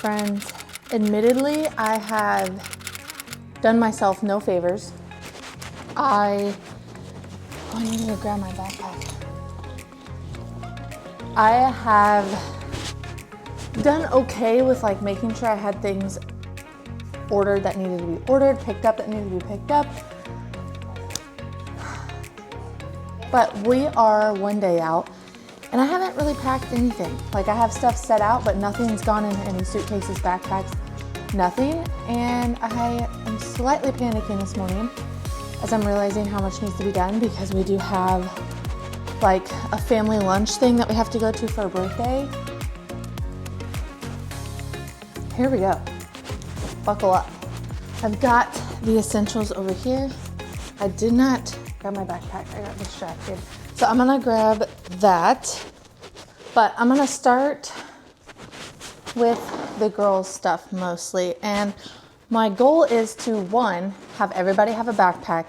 right, friends. Admittedly, I have done myself no favors. I need to go grab my backpack. I have done okay with like making sure I had things ordered that needed to be ordered, picked up that needed to be picked up. But we are one day out and I haven't really packed anything. Like I have stuff set out, but nothing's gone in any suitcases, backpacks, nothing. And I am slightly panicking this morning as I'm realizing how much needs to be done because we do have like a family lunch thing that we have to go to for a birthday. Here we go. Buckle up. I've got the essentials over here. I did not grab my backpack. I got distracted. So I'm gonna grab that, but I'm gonna start with the girls' stuff mostly. And my goal is to, one, have everybody have a backpack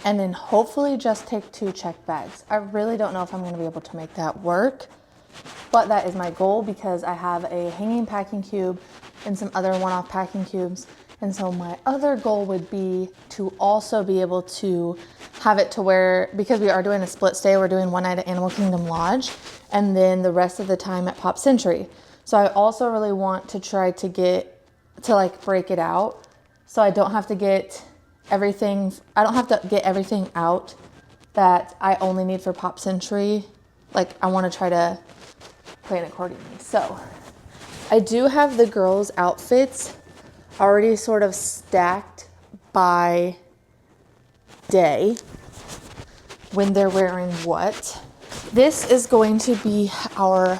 and then hopefully just take 2 check bags. I really don't know if I'm gonna be able to make that work, but that is my goal because I have a hanging packing cube and some other one-off packing cubes. And so my other goal would be to also be able to have it to where, because we are doing a split stay, we're doing one night at Animal Kingdom Lodge and then the rest of the time at Pop Century. So I also really want to try to like break it out so I don't have to get everything out that I only need for Pop Century. Like I want to try to plan accordingly. So I do have the girls' outfits already sort of stacked by day when they're wearing what. This is going to be our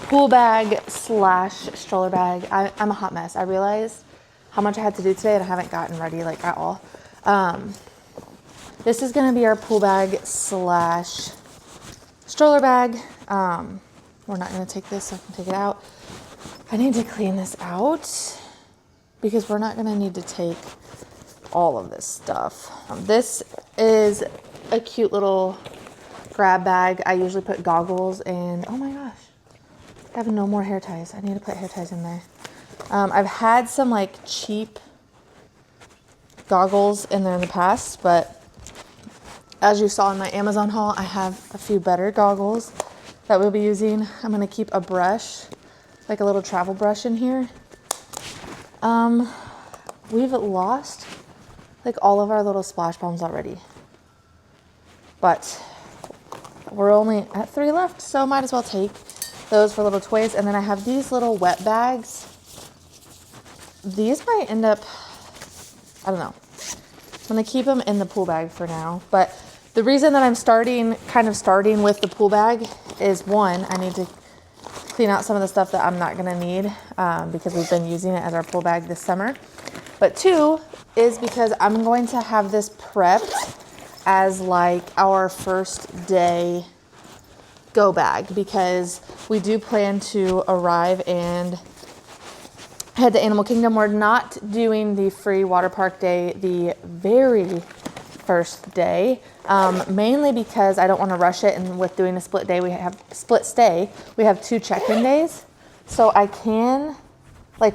pool bag / stroller bag. I'm a hot mess. I realized how much I had to do today and I haven't gotten ready like at all. This is going to be our pool bag / stroller bag. We're not going to take this so I can take it out. I need to clean this out because we're not going to need to take all of this stuff. This is a cute little grab bag. I usually put goggles and, oh my gosh, I have no more hair ties. I need to put hair ties in there. I've had some like cheap goggles in there in the past, but as you saw in my Amazon haul, I have a few better goggles that we'll be using. I'm going to keep a brush, like a little travel brush in here. We've lost like all of our little splash bombs already, but we're only at 3 left, so might as well take those for little toys. And then I have these little wet bags. These might end up, I don't know. I'm gonna keep them in the pool bag for now, but the reason that I'm starting with the pool bag is, one, I need to clean out some of the stuff that I'm not gonna need because we've been using it as our pool bag this summer. But 2 is because I'm going to have this prepped as like our first day go bag because we do plan to arrive and head to Animal Kingdom. We're not doing the free water park day the very first day, mainly because I don't want to rush it, and with doing a split stay, we have 2 check-in days. So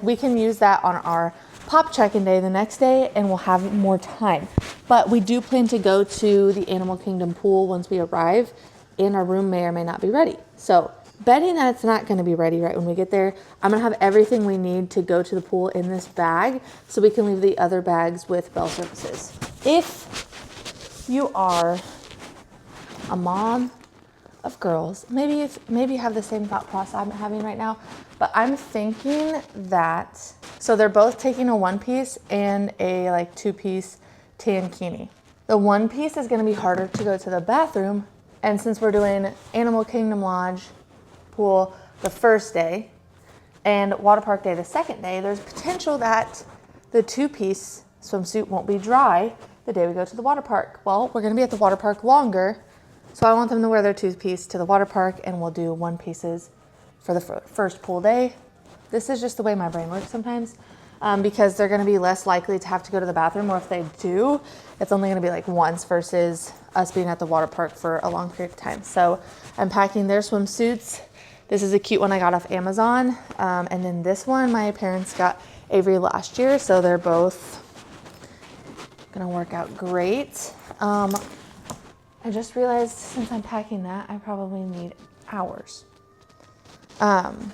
we can use that on our Pop check-in day the next day and we'll have more time. But we do plan to go to the Animal Kingdom pool once we arrive, and our room may or may not be ready. So betting that it's not going to be ready right when we get there, I'm going to have everything we need to go to the pool in this bag so we can leave the other bags with Bell Services. If you are a mom of girls, maybe you have the same thought process I'm having right now, but I'm thinking that, so they're both taking a 1-piece and a like 2-piece tankini. The 1-piece is going to be harder to go to the bathroom, and since we're doing Animal Kingdom Lodge pool the first day and water park day the second day, there's potential that the 2-piece swimsuit won't be dry the day we go to the water park. Well, we're going to be at the water park longer, so I want them to wear their 2-piece to the water park, and we'll do 1-pieces for the first pool day. This is just the way my brain works sometimes, because they're going to be less likely to have to go to the bathroom, or if they do, it's only going to be like once versus us being at the water park for a long period of time. So I'm packing their swimsuits This is a cute one I got off Amazon. And then this one, my parents got Avery last year, so they're both gonna work out great. I just realized since I'm packing that, I probably need hours. And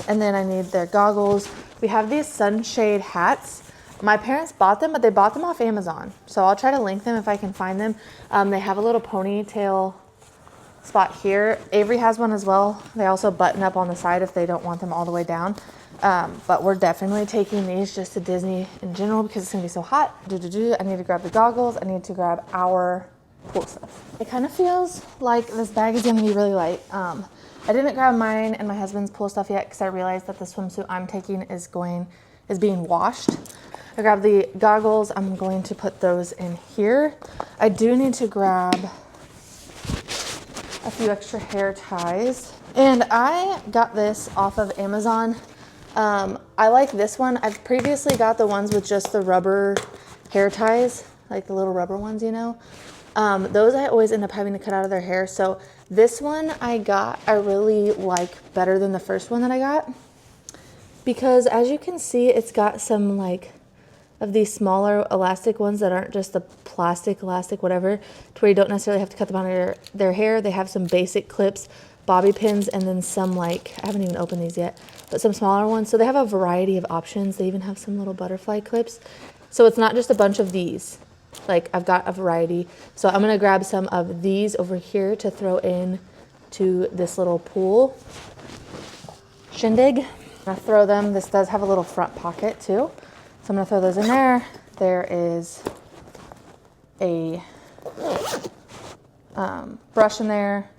then I need their goggles. We have these sunshade hats. My parents bought them, but they bought them off Amazon. So I'll try to link them if I can find them. They have a little ponytail spot here. Avery has one as well. They also button up on the side if they don't want them all the way down. But we're definitely taking these just to Disney in general because it's gonna be so hot. I need to grab the goggles. I need to grab our pool stuff. It kind of feels like this bag is gonna be really light. I didn't grab mine and my husband's pool stuff yet because I realized that the swimsuit I'm taking is being washed. I grabbed the goggles. I'm going to put those in here. I do need to grab a few extra hair ties. And I got this off of Amazon. I like this one. I've previously got the ones with just the rubber hair ties, like the little rubber ones, you know. Those I always end up having to cut out of their hair. So this one I really like better than the first one that I got. Because as you can see, it's got some like of these smaller elastic ones that aren't just the plastic elastic, whatever, to where you don't necessarily have to cut them out of their hair. They have some basic clips, bobby pins, and then some like, I haven't even opened these yet, but some smaller ones. So they have a variety of options. They even have some little butterfly clips. So it's not just a bunch of these. Like I've got a variety. So I'm gonna grab some of these over here to throw in to this little pool shindig. I'm gonna throw them. This does have a little front pocket too. So I'm gonna throw those in there. There is a brush in there,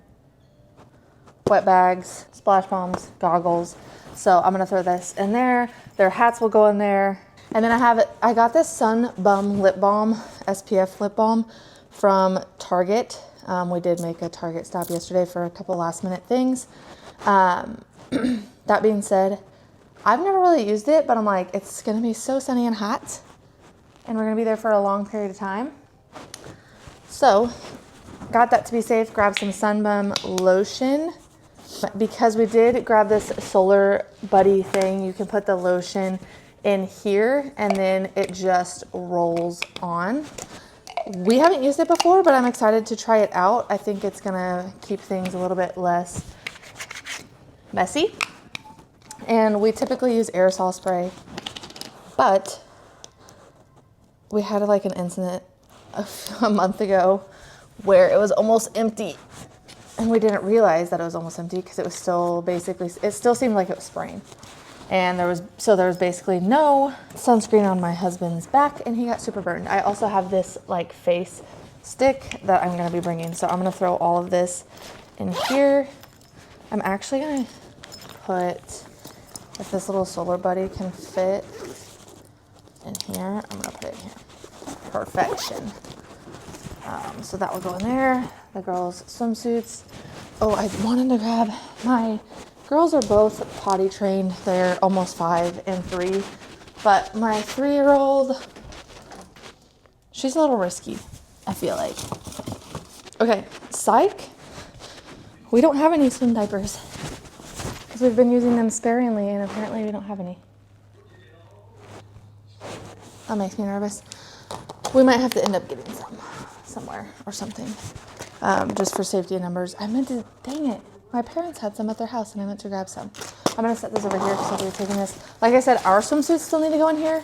wet bags, splash bombs, goggles. So I'm gonna throw this in there. Their hats will go in there. And then I got this Sun Bum lip balm, SPF lip balm from Target. We did make a Target stop yesterday for a couple last minute things. That being said, I've never really used it, but I'm like, it's gonna be so sunny and hot and we're gonna be there for a long period of time. So got that to be safe, grab some Sun Bum lotion. Because we did grab this Solar Buddy thing, you can put the lotion in here and then it just rolls on. We haven't used it before, but I'm excited to try it out. I think it's gonna keep things a little bit less messy. And we typically use aerosol spray, but we had like an incident a month ago where it was almost empty and we didn't realize that it was almost empty because it was still basically, it still seemed like it was spraying. And there was basically no sunscreen on my husband's back and he got super burned. I also have this like face stick that I'm gonna be bringing. So I'm gonna throw all of this in here. I'm actually gonna put, if this little Solar Buddy can fit in here, I'm gonna put it in here. Perfection. So that will go in there. The girls' swimsuits. Oh, I wanted to grab my girls are both potty trained. They're almost 5 and 3. But my 3-year-old, she's a little risky, I feel like. Okay, psych. We don't have any swim diapers because we've been using them sparingly and apparently we don't have any. That makes me nervous. We might have to end up getting some somewhere or something, just for safety in numbers. I meant to, dang it. My parents had some at their house and I meant to grab some. I'm gonna set this over here because I'll be taking this. Like I said, our swimsuits still need to go in here.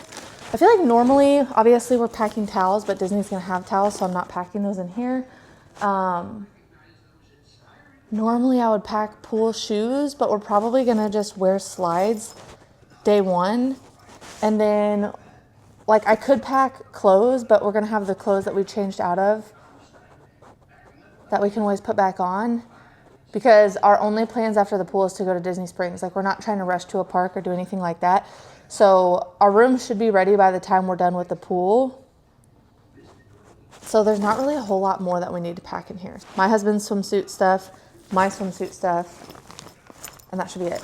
I feel like normally, obviously we're packing towels, but Disney's gonna have towels, so I'm not packing those in here. Normally I would pack pool shoes, but we're probably gonna just wear slides day one. And then, like, I could pack clothes, but we're gonna have the clothes that we changed out of that we can always put back on. Because our only plans after the pool is to go to Disney Springs. Like, we're not trying to rush to a park or do anything like that. So our room should be ready by the time we're done with the pool. So there's not really a whole lot more that we need to pack in here. My husband's swimsuit stuff, my swimsuit stuff, and that should be it.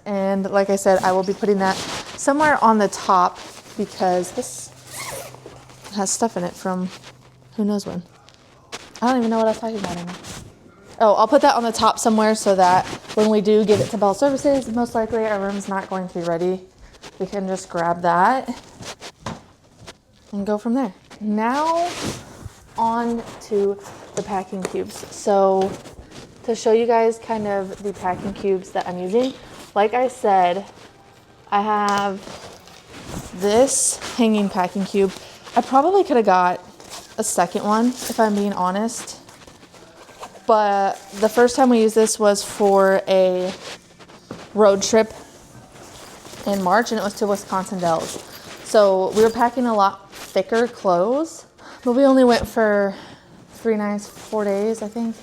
And like I said, I will be putting that somewhere on the top because this has stuff in it from who knows when. I don't even know what I was talking about anymore. Oh, I'll put that on the top somewhere so that when we do give it to Bell Services, most likely our room's not going to be ready. We can just grab that and go from there. Now on to the packing cubes. So to show you guys kind of the packing cubes that I'm using, like I said, I have this hanging packing cube. I probably could have got a second one if I'm being honest. But the first time we used this was for a road trip in March, and it was to Wisconsin Dells. So we were packing a lot thicker clothes, but we only went for 3 nights, 4 days, I think.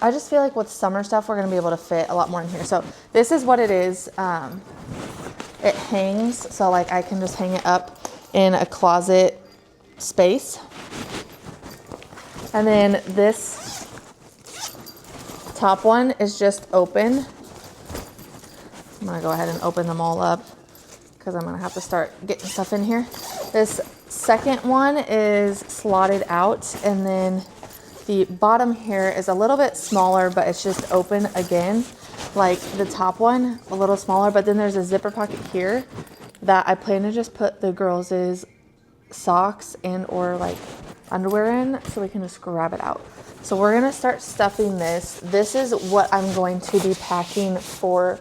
I just feel like with summer stuff, we're gonna be able to fit a lot more in here. So this is what it is. It hangs, so like I can just hang it up in a closet space. And then this top one is just open. I'm gonna go ahead and open them all up because I'm gonna have to start getting stuff in here. This second one is slotted out, and then the bottom here is a little bit smaller, but it's just open again, like the top one, a little smaller. But then there's a zipper pocket here that I plan to just put the girls' socks and or like underwear in, so we can just grab it out. So we're gonna start stuffing this. This is what I'm going to be packing for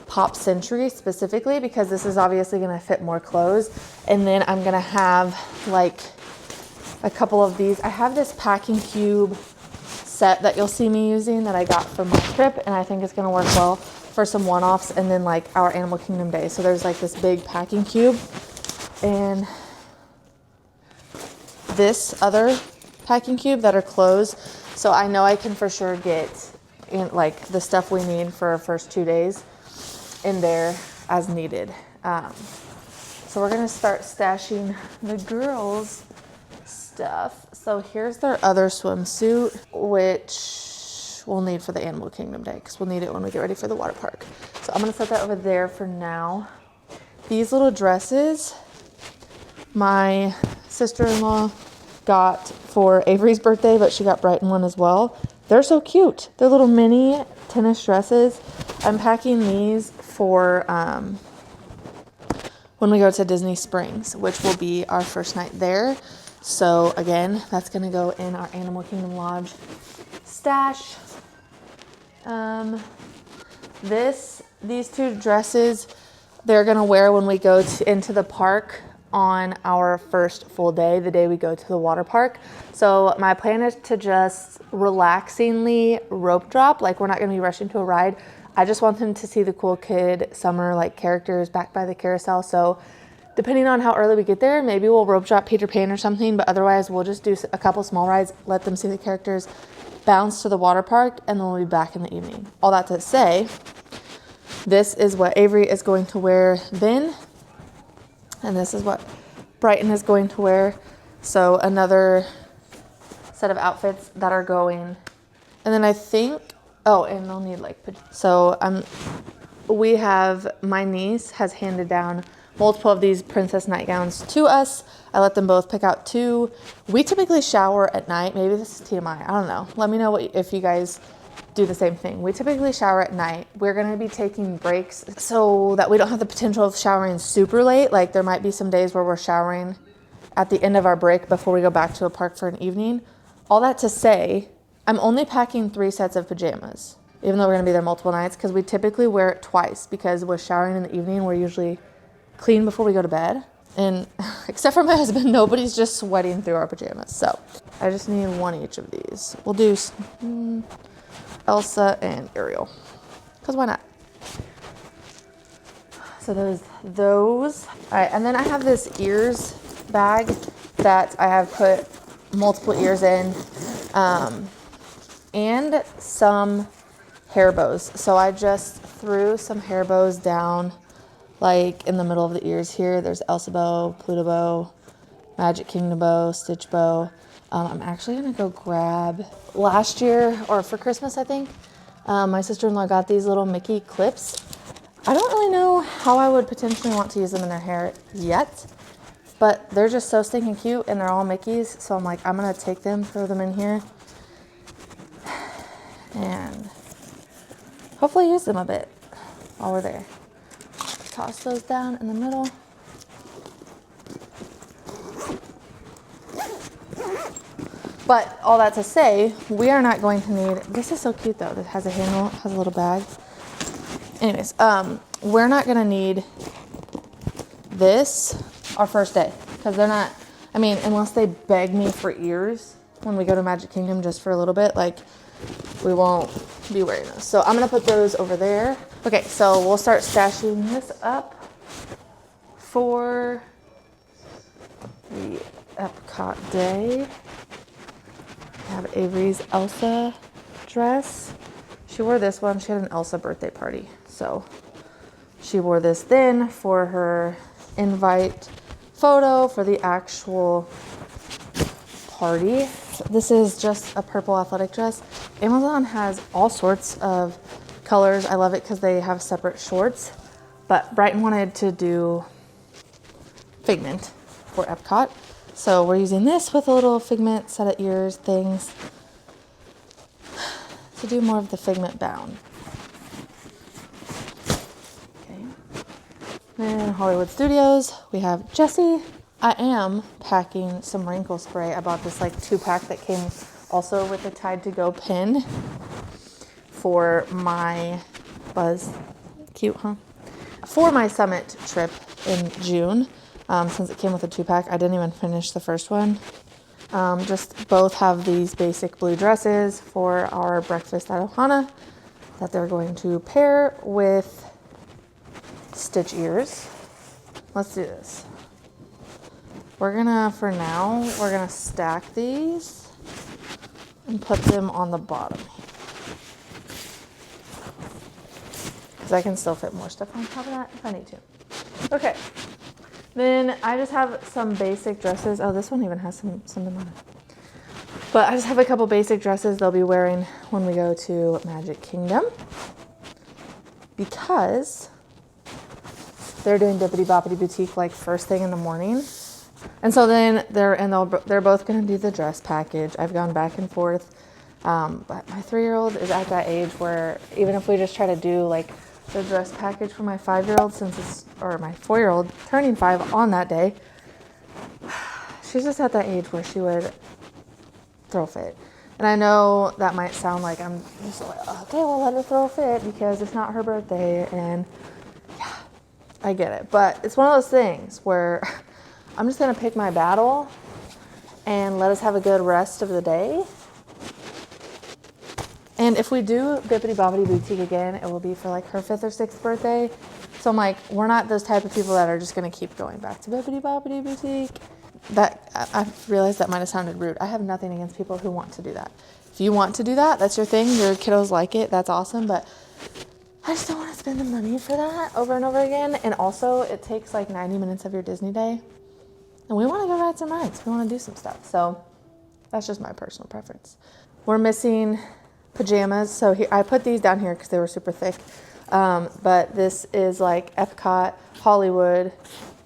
Pop Century specifically, because this is obviously gonna fit more clothes. And then I'm gonna have like a couple of these. I have this packing cube set that you'll see me using that I got from my trip, and I think it's gonna work well for some one-offs and then like our Animal Kingdom day. So there's like this big packing cube and this other packing cube that are closed. So I know I can for sure get in like the stuff we need for our first 2 days in there as needed. So we're gonna start stashing the girls' stuff. So here's their other swimsuit, which we'll need for the Animal Kingdom day because we'll need it when we get ready for the water park. So I'm gonna set that over there for now. These little dresses, my sister-in-law got for Avery's birthday, but she got Brighton one as well. They're so cute. They're little mini tennis dresses. I'm packing these for when we go to Disney Springs, which will be our first night there. So again, that's gonna go in our Animal Kingdom Lodge stash. These 2 dresses, they're gonna wear when we go into the park on our first full day, the day we go to the water park. So my plan is to just relaxingly rope drop. Like we're not gonna be rushing to a ride. I just want them to see the cool kid summer like characters back by the carousel. So depending on how early we get there, maybe we'll rope drop Peter Pan or something, but otherwise we'll just do a couple small rides, let them see the characters, bounce to the water park, and then we'll be back in the evening. All that to say, this is what Avery is going to wear then, and this is what Brighton is going to wear. So another set of outfits that are going. And then I think, oh, and they'll need like, so we have, my niece has handed down multiple of these princess nightgowns to us. I let them both pick out 2. We typically shower at night. Maybe this is TMI. I don't know. Let me know if you guys do the same thing. We typically shower at night. We're going to be taking breaks so that we don't have the potential of showering super late. Like there might be some days where we're showering at the end of our break before we go back to a park for an evening. All that to say, I'm only packing 3 sets of pajamas, even though we're going to be there multiple nights, because we typically wear it twice, because we're showering in the evening. We're usually clean before we go to bed. And except for my husband, nobody's just sweating through our pajamas. So I just need 1 each of these. We'll do Elsa and Ariel, because why not? So there's those. All right, and then I have this ears bag that I have put multiple ears in, and some hair bows. So I just threw some hair bows down like in the middle of the ears here. There's Elsa bow, Pluto bow, Magic Kingdom bow, Stitch bow. I'm actually gonna go grab, last year or for Christmas I think, my sister-in-law got these little Mickey clips. I don't really know how I would potentially want to use them in their hair yet, but they're just so stinking cute and they're all Mickeys. So I'm like, I'm gonna take them, throw them in here, and hopefully use them a bit while we're there. Toss those down in the middle. But all that to say, we are not going to need, this is so cute though, that has a handle, has a little bag. Anyways, we're not gonna need this our first day, because they're not, I mean, unless they beg me for ears when we go to Magic Kingdom just for a little bit, like, we won't be wearing those. So I'm gonna put those over there. Okay, so we'll start stashing this up for the Epcot day. I have Avery's Elsa dress. She wore this one. She had an Elsa birthday party. So she wore this then for her invite photo for the actual party. This is just a purple athletic dress. Amazon has all sorts of colors. I love it because they have separate shorts. But Brighton wanted to do Figment for Epcot. So we're using this with a little Figment set of ears things to do more of the Figment bound. Okay. Then Hollywood Studios, we have Jessie. I am packing some wrinkle spray. I bought this like 2-pack that came also with a Tide to Go pin for my Buzz. Cute, huh? For my summit trip in June. Since it came with a 2-pack, I didn't even finish the first one. Just both have these basic blue dresses for our breakfast at Ohana that they're going to pair with Stitch ears. Let's do this. We're gonna, for now, we're gonna stack these and put them on the bottom. Because I can still fit more stuff on top of that if I need to. Okay. Then I just have some basic dresses. Oh, this one even has something on it. But I just have a couple basic dresses they'll be wearing when we go to Magic Kingdom. Because they're doing Bibbidi Boppidi Boutique like first thing in the morning. And so then they're both going to do the dress package. I've gone back and forth. But my 3-year-old is at that age where even if we just try to do like the dress package for my 5-year-old or my 4-year-old turning 5 on that day, she's just at that age where she would throw a fit. And I know that might sound like I'm just like, okay, well, let her throw a fit because it's not her birthday. And yeah, I get it. But it's one of those things where I'm just going to pick my battle and let us have a good rest of the day. And if we do Bibbidi Bobbidi Boutique again, it will be for like her 5th or 6th birthday. So I'm like, we're not those type of people that are just going to keep going back to Bibbidi Bobbidi Boutique. That I realized that might have sounded rude. I have nothing against people who want to do that. If you want to do that, that's your thing. Your kiddos like it. That's awesome. But I just don't want to spend the money for that over and over again. And also, it takes like 90 minutes of your Disney day. And we want to go ride some rides. We want to do some stuff. So that's just my personal preference. We're missing pajamas. So here, I put these down here because they were super thick. But this is like Epcot, Hollywood,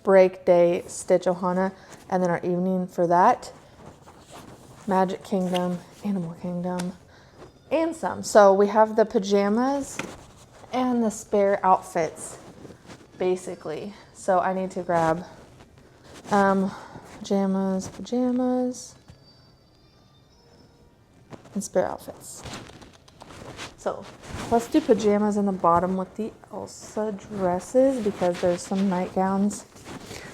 Break Day, Stitch Ohana. And then our evening for that, Magic Kingdom, Animal Kingdom, and some. So we have the pajamas and the spare outfits, basically. So I need to grab pajamas, and spare outfits. So let's do pajamas in the bottom with the Elsa dresses because there's some nightgowns.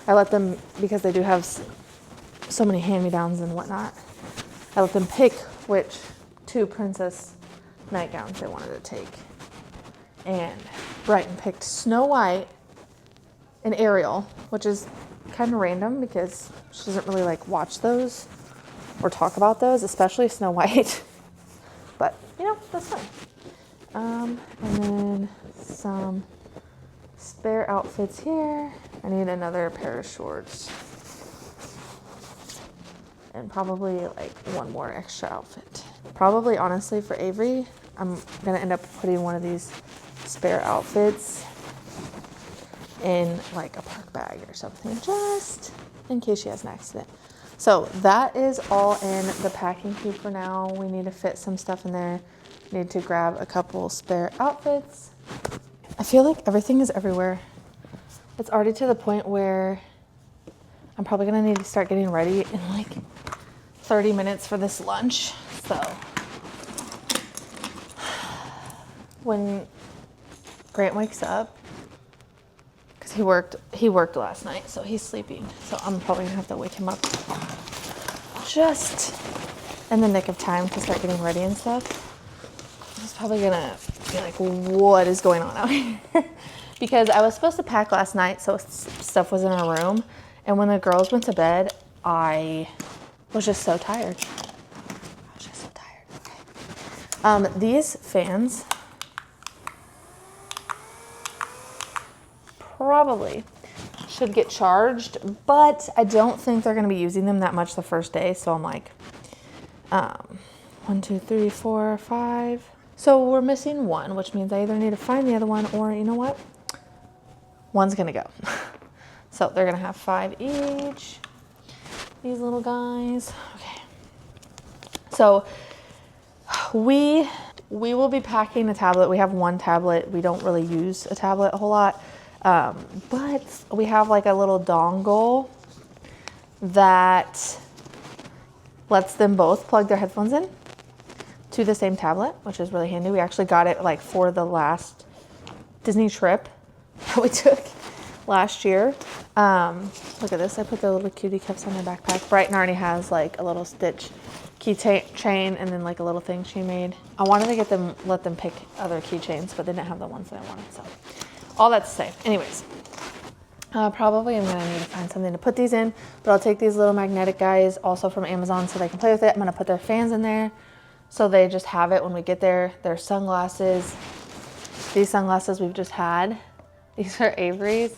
I let them, because they do have so many hand-me-downs and whatnot, I let them pick which 2 princess nightgowns they wanted to take. And Brighton picked Snow White and Ariel, which is kind of random because she doesn't really like watch those or talk about those, especially Snow White. But, you know, that's fine. And then some spare outfits here. I need another pair of shorts. And probably like one more extra outfit. Probably, honestly, for Avery, I'm going to end up putting one of these spare outfits in like a park bag or something, just in case she has an accident. So that is all in the packing cube for now. We need to fit some stuff in there. Need to grab a couple spare outfits. I feel like everything is everywhere. It's already to the point where I'm probably gonna need to start getting ready in like 30 minutes for this lunch. So when Grant wakes up, because he worked last night, so he's sleeping. So I'm probably gonna have to wake him up just in the nick of time to start getting ready and stuff. He's probably gonna be like, what is going on out here? Because I was supposed to pack last night, so stuff was in our room. And when the girls went to bed, I was just so tired. Okay. These fans probably should get charged, but I don't think they're gonna be using them that much the first day. So I'm like, 1, 2, 3, 4, 5. So we're missing one, which means I either need to find the other one, or you know what? One's gonna go. So they're gonna have 5 each. These little guys. Okay. So we will be packing a tablet. We have one tablet. We don't really use a tablet a whole lot. But we have like a little dongle that lets them both plug their headphones in to the same tablet, which is really handy. We actually got it like for the last Disney trip that we took last year. Look at this. I put the little cutie cups on my backpack. Brighton already has like a little Stitch keychain and then like a little thing she made. I wanted to let them pick other keychains, but they didn't have the ones that I wanted. So all that to say, anyways, probably I'm gonna need to find something to put these in, but I'll take these little magnetic guys also from Amazon so they can play with it. I'm gonna put their fans in there so they just have it when we get there. Their sunglasses. These sunglasses we've just had. These are Avery's,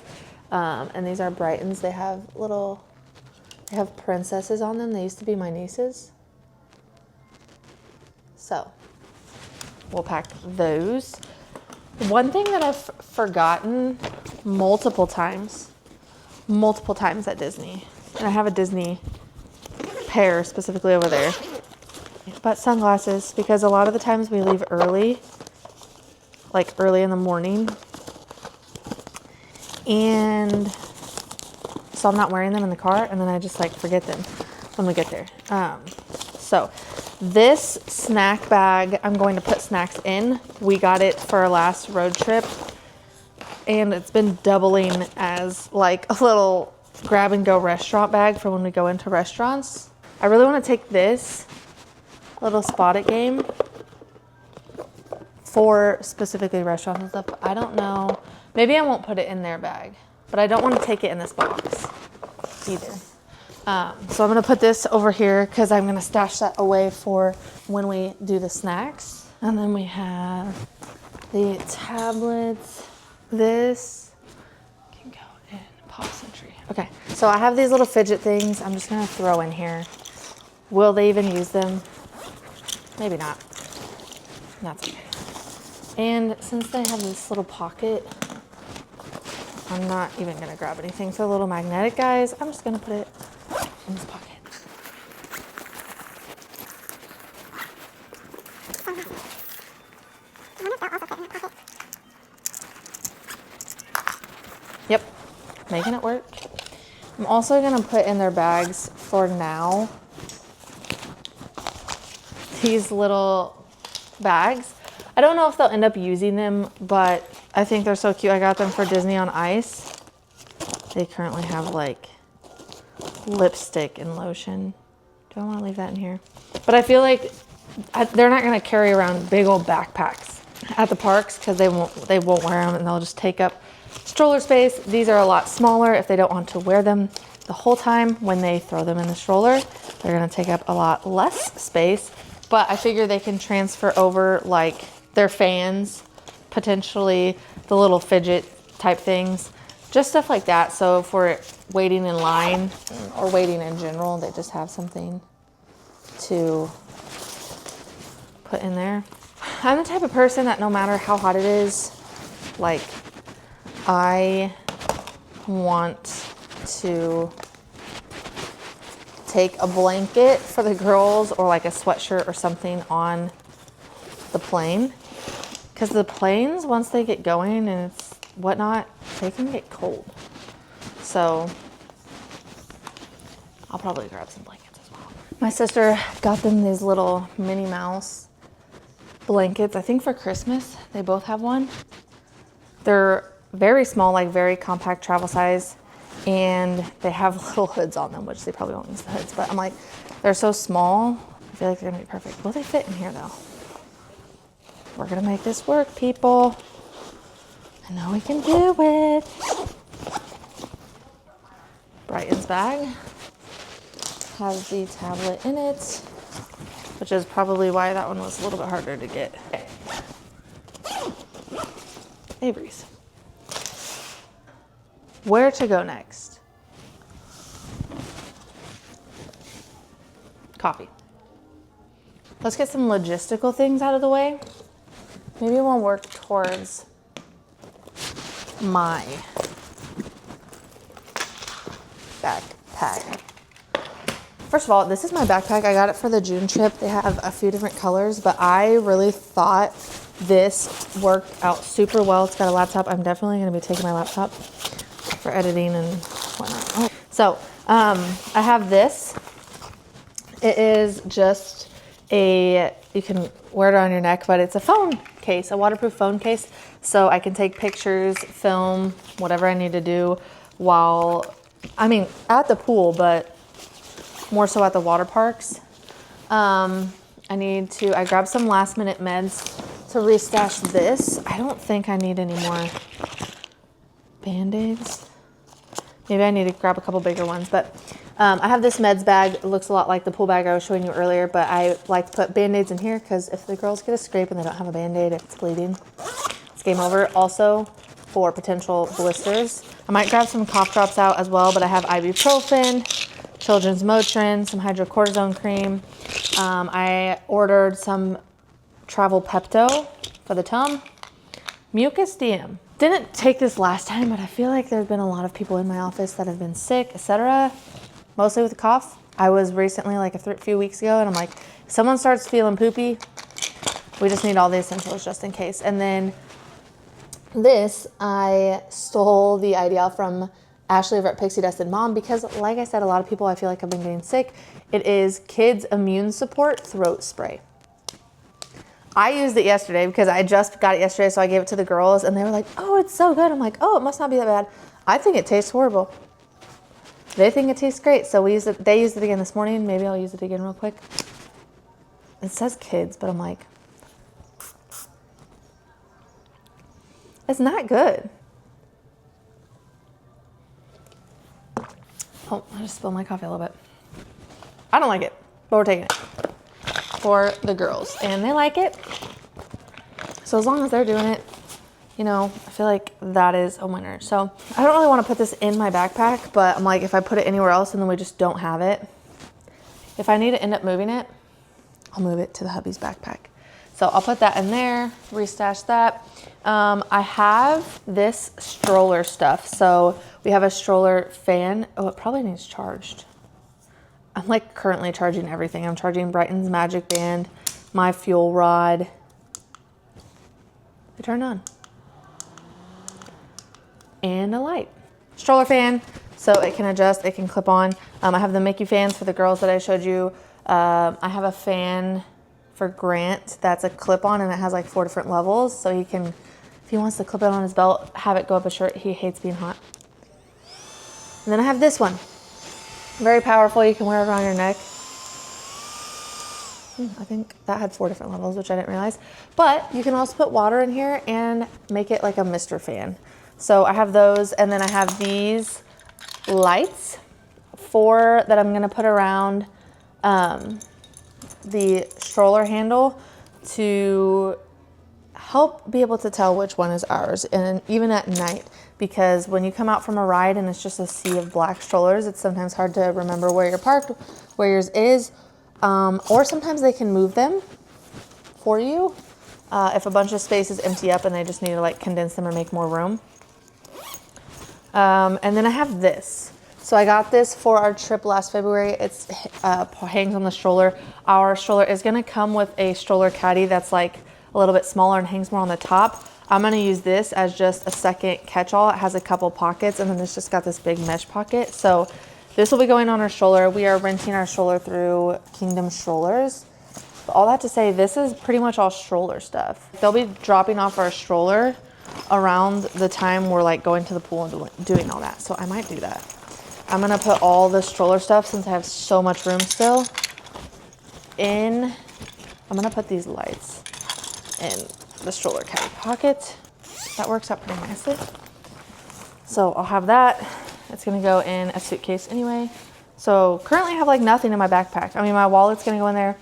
and these are Brighton's. They have princesses on them. They used to be my niece's. So we'll pack those. One thing that I've forgotten multiple times at Disney, and I have a Disney pair specifically over there, but sunglasses, because a lot of the times we leave early, like early in the morning, and so I'm not wearing them in the car, and then I just like forget them when we get there. So this snack bag, I'm going to put snacks in. We got it for our last road trip, and it's been doubling as like a little grab and go restaurant bag for when we go into restaurants. I really want to take this little Spot It game for specifically restaurants and stuff. I don't know. Maybe I won't put it in their bag, but I don't want to take it in this box either. So I'm going to put this over here because I'm going to stash that away for when we do the snacks. And then we have the tablets. This can go in Pop Century. Okay, so I have these little fidget things I'm just going to throw in here. Will they even use them? Maybe not. That's okay. And since they have this little pocket, I'm not even going to grab anything. So the little magnetic guys, I'm just going to put it in this pocket. Yep, making it work. I'm also going to put in their bags for now these little bags. I don't know if they'll end up using them, but I think they're so cute. I got them for Disney on Ice. They currently have like lipstick and lotion. Do I want to leave that in here? But I feel like they're not going to carry around big old backpacks at the parks because they won't wear them and they'll just take up stroller space. These are a lot smaller if they don't want to wear them the whole time. When they throw them in the stroller, they're going to take up a lot less space. But I figure they can transfer over like their fans, potentially the little fidget type things, just stuff like that. So if we're waiting in line or waiting in general, they just have something to put in there. I'm the type of person that no matter how hot it is, like I want to take a blanket for the girls or like a sweatshirt or something on the plane, because the planes, once they get going and it's whatnot, they can get cold. So I'll probably grab some blankets as well. My sister got them these little Minnie Mouse blankets, I think for Christmas. They both have one. They're very small, like very compact travel size, and they have little hoods on them, which they probably won't use the hoods, but I'm like, they're so small, I feel like they're gonna be perfect. Will they fit in here though? We're gonna make this work, people. I know we can do it. Brighton's bag has the tablet in it, which is probably why that one was a little bit harder to get. Avery's. Where to go next? Coffee. Let's get some logistical things out of the way. Maybe we'll work towards my backpack. First of all, this is my backpack. I got it for the June trip. They have a few different colors, but I really thought this worked out super well. It's got a laptop. I'm definitely going to be taking my laptop for editing and whatnot. Oh. So I have this. It is just you can wear it on your neck, but it's a phone case, a waterproof phone case. So I can take pictures, film, whatever I need to do while, at the pool, but more so at the water parks. I grabbed some last minute meds to restash this. I don't think I need any more Band-Aids. Maybe I need to grab a couple bigger ones, but I have this meds bag. It looks a lot like the pool bag I was showing you earlier, but I like to put Band-Aids in here because if the girls get a scrape and they don't have a Band-Aid, if it's bleeding, it's game over. Also, for potential blisters, I might grab some cough drops out as well, but I have ibuprofen, children's Motrin, some hydrocortisone cream. I ordered some travel Pepto for the tum, Mucus DM. Didn't take this last time, but I feel like there's been a lot of people in my office that have been sick, etc. Mostly with the cough. I was recently, like a few weeks ago, and I'm like, if someone starts feeling poopy, we just need all the essentials just in case. And then this, I stole the idea from Ashley over at Pixie Dust and Mom, because like I said, a lot of people I feel like have been getting sick. It is Kids Immune Support Throat Spray. I used it yesterday because I just got it yesterday, so I gave it to the girls, and they were like, oh, it's so good. I'm like, oh, it must not be that bad. I think it tastes horrible. They think it tastes great, so we used it. They used it again this morning. Maybe I'll use it again real quick. It says kids, but I'm like, it's not good. Oh, I just spilled my coffee a little bit. I don't like it, but we're taking it for the girls, and they like it. So as long as they're doing it, I feel like that is a winner. So I don't really want to put this in my backpack, but I'm like, if I put it anywhere else and then we just don't have it, if I need to end up moving it, I'll move it to the hubby's backpack. So I'll put that in there, restash that. I have this stroller stuff. So we have a stroller fan. Oh, it probably needs charged. I'm like currently charging everything. I'm charging Brighton's Magic Band, my fuel rod. It turned on. And a light. Stroller fan, so it can adjust, it can clip on. I have the Mickey fans for the girls that I showed you. I have a fan for Grant that's a clip-on, and it has like 4 different levels, so he can, if he wants to clip it on his belt, have it go up his shirt. He hates being hot. And then I have this one. Very powerful. You can wear it around your neck. I think that had 4 different levels, which I didn't realize. But you can also put water in here and make it like a mister fan. So I have those, and then I have these lights, 4 that I'm gonna put around the stroller handle to help be able to tell which one is ours, and even at night, because when you come out from a ride and it's just a sea of black strollers, it's sometimes hard to remember where you're parked, where yours is, or sometimes they can move them for you if a bunch of spaces empty up and they just need to like condense them or make more room. And then I have this. So I got this for our trip last February. It's hangs on the stroller. Our stroller is gonna come with a stroller caddy that's like a little bit smaller and hangs more on the top. I'm gonna use this as just a second catch-all. It has a couple pockets, and then it's just got this big mesh pocket. So this will be going on our stroller. We are renting our stroller through Kingdom Strollers. But all that to say, this is pretty much all stroller stuff. They'll be dropping off our stroller around the time we're like going to the pool and doing all that. So I might do that. I'm gonna put all the stroller stuff, since I have so much room still, I'm gonna put these lights in the stroller caddy pocket. That works out pretty nicely. So I'll have that. It's gonna go in a suitcase anyway. So currently I have like nothing in my backpack. I mean, my wallet's gonna go in there.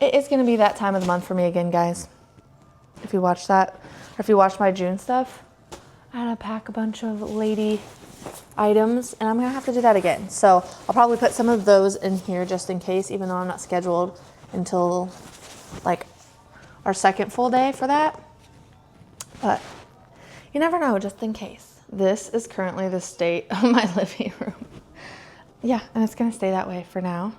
It is gonna be that time of the month for me again, guys. If you watch that, or if you watch my June stuff, I had to pack a bunch of lady items, and I'm gonna have to do that again. So I'll probably put some of those in here just in case, even though I'm not scheduled until like our second full day for that. But you never know, just in case. This is currently the state of my living room. Yeah, and it's gonna stay that way for now.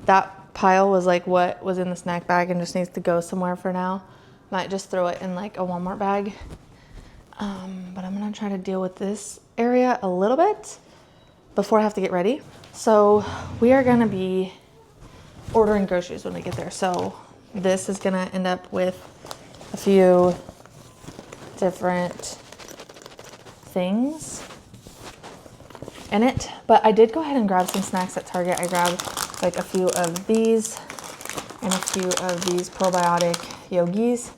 That pile was like what was in the snack bag and just needs to go somewhere for now. Might just throw it in like a Walmart bag. But I'm gonna try to deal with this area a little bit before I have to get ready. So we are gonna be ordering groceries when we get there. So this is gonna end up with a few different things in it. But I did go ahead and grab some snacks at Target. I grabbed like a few of these and a few of these probiotic yogis.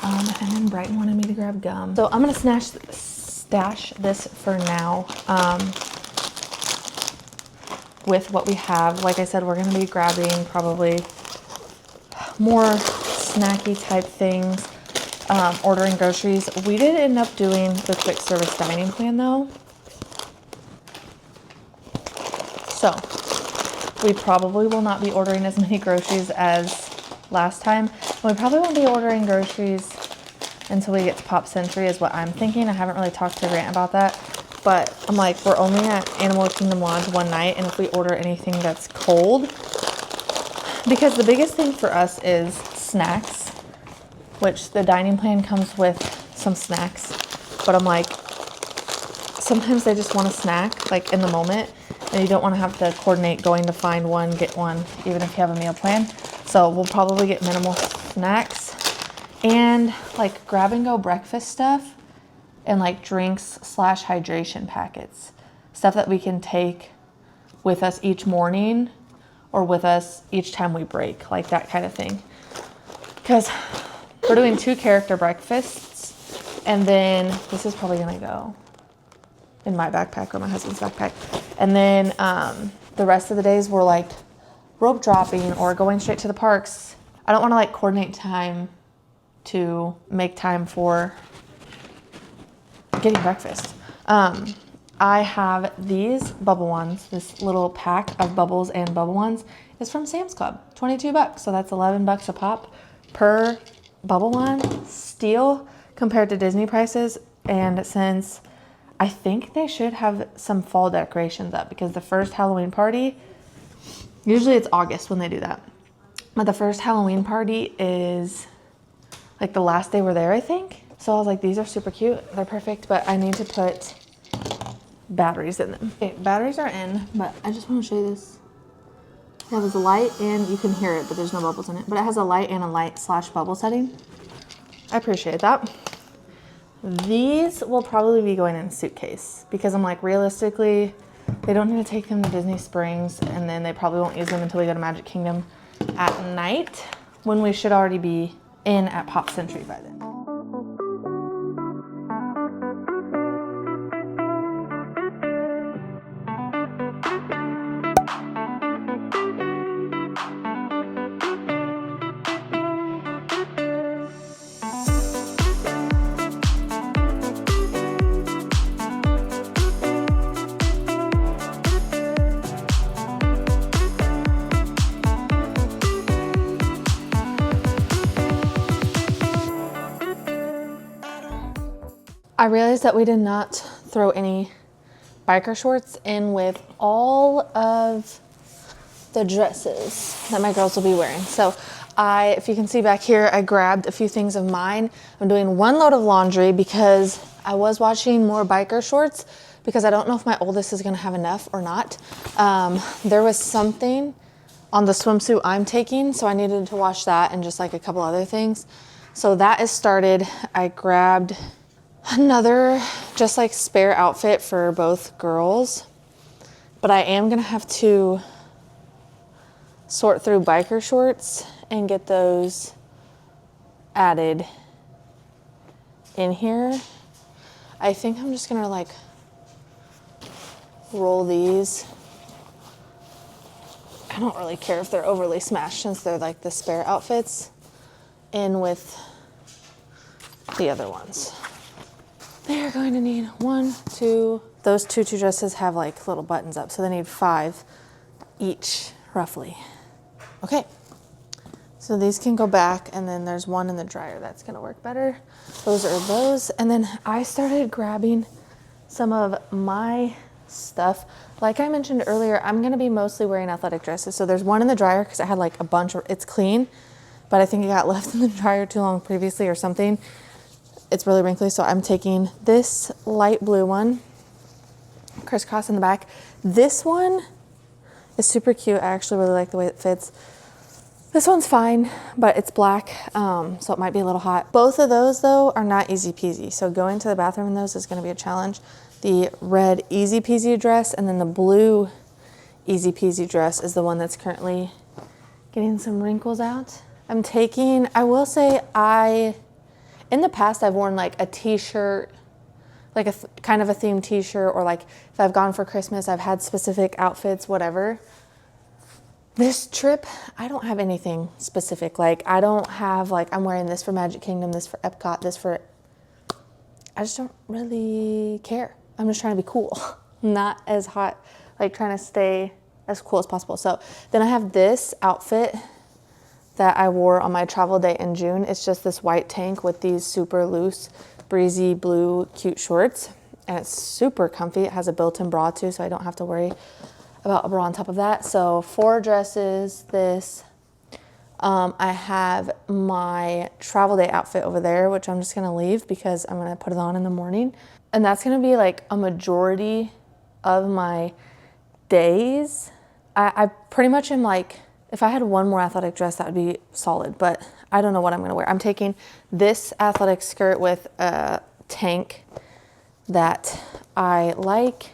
And then Brighton wanted me to grab gum. So I'm gonna stash this for now with what we have. Like I said, we're gonna be grabbing probably more snacky type things, ordering groceries. We did end up doing the quick service dining plan though. So we probably will not be ordering as many groceries as last time. We probably won't be ordering groceries until we get to Pop Century is what I'm thinking. I haven't really talked to Grant about that, but I'm like, we're only at Animal Kingdom Lodge one night, and if we order anything that's cold, because the biggest thing for us is snacks, which the dining plan comes with some snacks, but I'm like, sometimes they just want a snack like in the moment, and you don't want to have to coordinate going to find one, get one, even if you have a meal plan. So we'll probably get minimal snacks and like grab and go breakfast stuff and like drinks / hydration packets, stuff that we can take with us each morning or with us each time we break, like that kind of thing. Because we're doing 2 character breakfasts, and then this is probably gonna go in my backpack or my husband's backpack. And then the rest of the days we're like rope dropping or going straight to the parks. I don't want to like coordinate time to make time for getting breakfast. I have these bubble ones. This little pack of bubbles and bubble ones is from Sam's Club. 22 bucks. So that's 11 bucks a pop per bubble one. Steal compared to Disney prices. And since I think they should have some fall decorations up, because the first Halloween party, usually it's August when they do that, but the first Halloween party is like the last day we're there, I think. So I was like, these are super cute. They're perfect, but I need to put batteries in them. Okay, batteries are in, but I just want to show you this. It has a light, and you can hear it, but there's no bubbles in it. But it has a light and a light / bubble setting. I appreciate that. These will probably be going in a suitcase, because I'm like, realistically, they don't need to take them to Disney Springs, and then they probably won't use them until we go to Magic Kingdom at night, when we should already be in at Pop Century by then. I realized that we did not throw any biker shorts in with all of the dresses that my girls will be wearing. So if you can see back here, I grabbed a few things of mine. I'm doing one load of laundry because I was watching more biker shorts because I don't know if my oldest is gonna have enough or not. There was something on the swimsuit I'm taking, so I needed to wash that and just like a couple other things. So that is started. I grabbed another just like spare outfit for both girls, but I am gonna have to sort through biker shorts and get those added in here. I think I'm just gonna like roll these. I don't really care if they're overly smashed since they're like the spare outfits in with the other ones. They're going to need 1, 2, those two dresses have like little buttons up, so they need 5 each roughly. Okay, so these can go back, and then there's one in the dryer that's gonna work better. Those are those. And then I started grabbing some of my stuff. Like I mentioned earlier, I'm gonna be mostly wearing athletic dresses. So there's one in the dryer because I had like a bunch of, it's clean, but I think it got left in the dryer too long previously or something. It's really wrinkly, so I'm taking this light blue one, crisscross in the back. This one is super cute. I actually really like the way it fits. This one's fine, but it's black, so it might be a little hot. Both of those though are not easy peasy. So going to the bathroom in those is gonna be a challenge. The red easy peasy dress and then the blue easy peasy dress is the one that's currently getting some wrinkles out. I'm taking, I will say in the past I've worn like a t-shirt, like a kind of a themed t-shirt, or like if I've gone for Christmas, I've had specific outfits, whatever. This trip, I don't have anything specific. Like I don't have like, I'm wearing this for Magic Kingdom, this for Epcot, this for, I just don't really care. I'm just trying to be cool, not as hot, like trying to stay as cool as possible. So then I have this outfit that I wore on my travel day in June. It's just this white tank with these super loose, breezy blue, cute shorts. And it's super comfy. It has a built-in bra too, so I don't have to worry about a bra on top of that. So 4 dresses, this. I have my travel day outfit over there, which I'm just gonna leave because I'm gonna put it on in the morning. And that's gonna be like a majority of my days. I pretty much am like, if I had one more athletic dress, that would be solid, but I don't know what I'm gonna wear. I'm taking this athletic skirt with a tank that I like.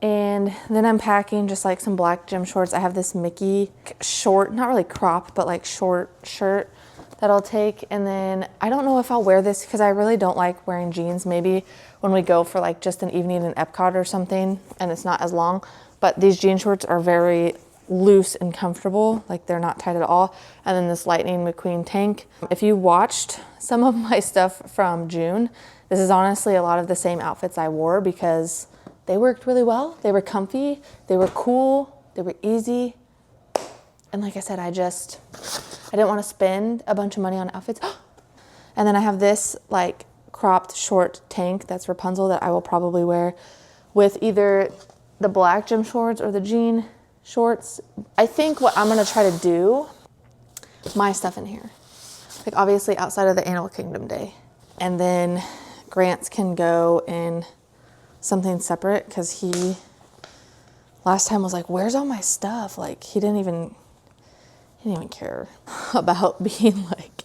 And then I'm packing just like some black gym shorts. I have this Mickey short, not really crop, but like short shirt that I'll take. And then I don't know if I'll wear this because I really don't like wearing jeans. Maybe when we go for like just an evening in Epcot or something and it's not as long, but these jean shorts are very loose and comfortable, like they're not tight at all. And then this Lightning McQueen tank. If you watched some of my stuff from June, this is honestly a lot of the same outfits I wore because they worked really well. They were comfy, they were cool, they were easy. And like I said, I didn't want to spend a bunch of money on outfits. And then I have this like cropped short tank that's Rapunzel that I will probably wear with either the black gym shorts or the jean shorts. I think what I'm gonna try to do, my stuff in here, like obviously outside of the Animal Kingdom day, and then Grant's can go in something separate because he last time was like, where's all my stuff? Like he didn't even care about being like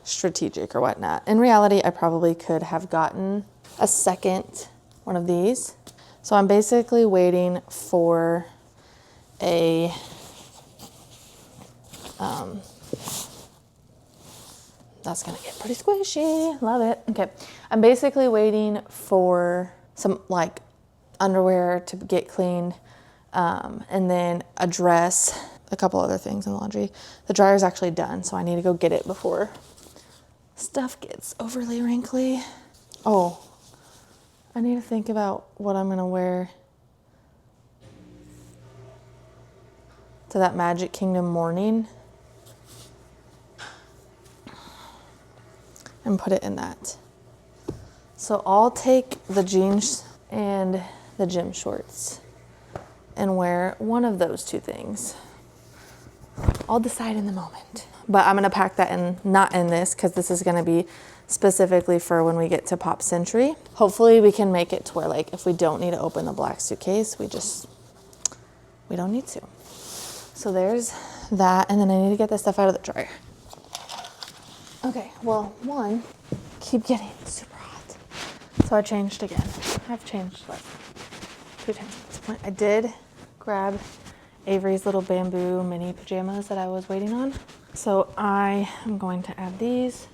strategic or whatnot. In reality, I probably could have gotten a second one of these. So I'm basically waiting for a that's gonna get pretty squishy. Love it. Okay, I'm basically waiting for some like underwear to get cleaned, and then a dress, a couple other things in laundry. The dryer's actually done, so I need to go get it before stuff gets overly wrinkly. Oh, I need to think about what I'm gonna wear to that Magic Kingdom morning and put it in that So I'll take the jeans and the gym shorts and wear one of those two things. I'll decide in the moment. But I'm gonna pack that in, not in this, because this is gonna be specifically for when we get to Pop Century. Hopefully we can make it to where, like, if we don't need to open the black suitcase, we don't need to. So there's that, and then I need to get this stuff out of the dryer. Okay, well, one, keep getting super hot. So I changed again. I've changed like 2 times at this point. I did grab Avery's little bamboo mini pajamas that I was waiting on. So I am going to add these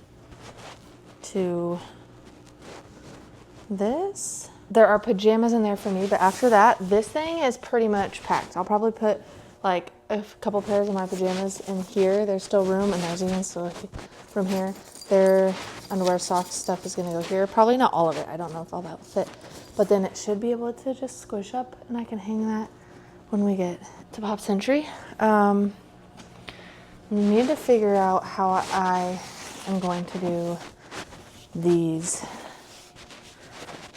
to this. There are pajamas in there for me, but after that, this thing is pretty much packed. I'll probably put like a couple pairs of my pajamas in here. There's still room, and there's even still room here. Their underwear, socks stuff is gonna go here. Probably not all of it. I don't know if all that will fit, but then it should be able to just squish up, and I can hang that when we get to Pop Century. We need to figure out how I am going to do these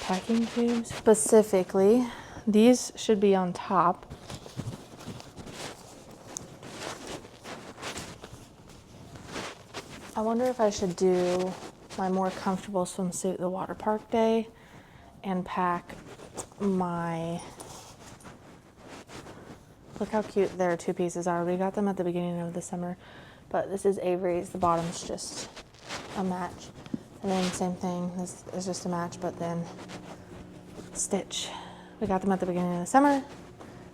packing cubes. Specifically, these should be on top. I wonder if I should do my more comfortable swimsuit the water park day and pack my, look how cute their 2 pieces are. We got them at the beginning of the summer, but this is Avery's. The bottom's just a match. And then same thing, this is just a match, but then stitch. We got them at the beginning of the summer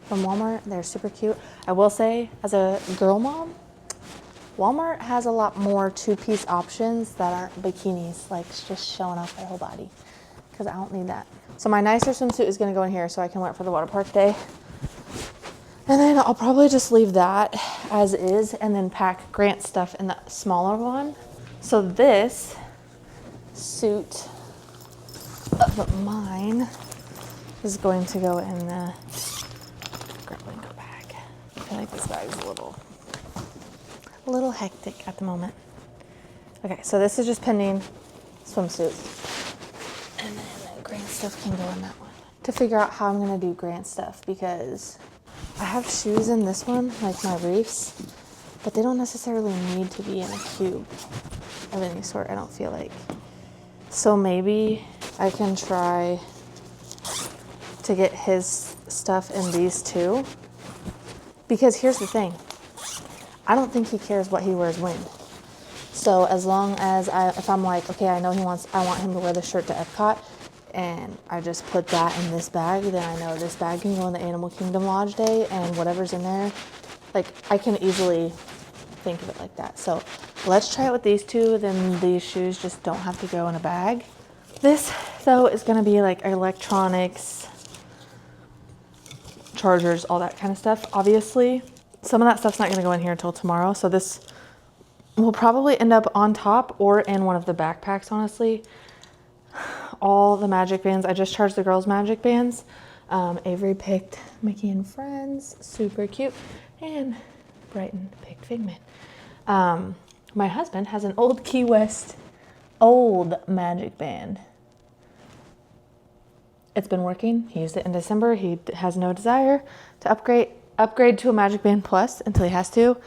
from Walmart. They're super cute. I will say, as a girl mom, Walmart has a lot more 2-piece options that aren't bikinis, like just showing off their whole body, because I don't need that. So my nicer swimsuit is gonna go in here so I can wear it for the water park day. And then I'll probably just leave that as is and then pack Grant's stuff in the smaller one. So this suit of mine is going to go in the grappling go bag. I feel like this bag's a little hectic at the moment. Okay, so this is just pending swimsuit. And then Grant stuff can go in that one. To figure out how I'm gonna do Grant stuff, because I have shoes in this one, like my reefs, but they don't necessarily need to be in a cube of any sort, I don't feel like. So maybe I can try to get his stuff in these too. Because here's the thing, I don't think he cares what he wears when. So as long as if I'm like, okay, I know I want him to wear the shirt to Epcot, and I just put that in this bag, then I know this bag can go in the Animal Kingdom Lodge day, and whatever's in there, like, I can easily think of it like that. So let's try it with these two, then these shoes just don't have to go in a bag. This, though, is gonna be like electronics, chargers, all that kind of stuff. Obviously, some of that stuff's not gonna go in here until tomorrow, so this will probably end up on top or in one of the backpacks, honestly. All the magic bands, I just charged the girls' magic bands. Avery picked Mickey and Friends, super cute, and Brighton picked Figment. My husband has an old Key West old magic band. It's been working. He used it in December. He has no desire to upgrade to a Magic Band Plus until he has to.